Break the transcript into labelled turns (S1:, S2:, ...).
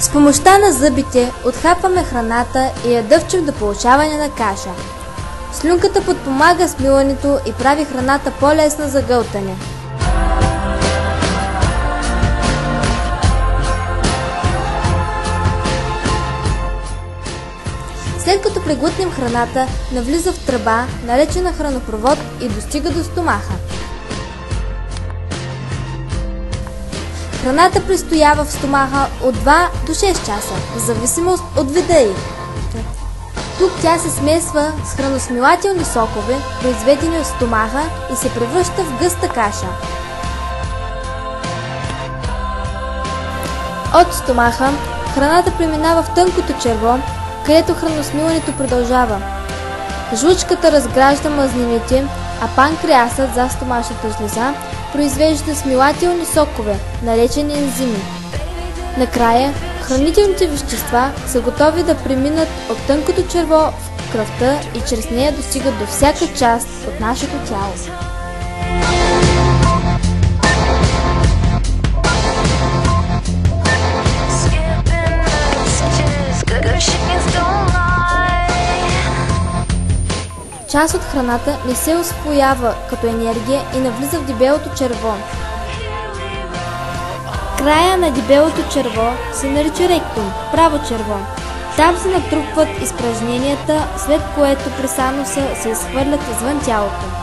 S1: С помощта на зъбите отхапваме храната и я дъвчем до получаване на каша. Слюнката подпомага смилането и прави храната по-лесна за гълтане. След като преглътнем храната, навлиза в тръба, наречена хранопровод, и достига до стомаха. Храната престоява в стомаха от 2 до 6 часа, в зависимост от вида й. Тук тя се смесва с храносмилателни сокове, произведени от стомаха, и се превръща в гъста каша. От стомаха храната преминава в тънкото черво, където храносмилането продължава. Жлъчката разгражда мазнините, а панкреасът зад стомашната жлеза произвежда смилателни сокове, наречени ензими. Накрая, хранителните вещества са готови да преминат от тънкото черво в кръвта и чрез нея достигат до всяка част от нашето тяло. Част от храната не се усвоява като енергия и навлиза в дебелото черво. Края на дебелото черво се нарича ректум, право черво. Там се натрупват изпражненията, след което през ануса се изхвърлят извън тялото.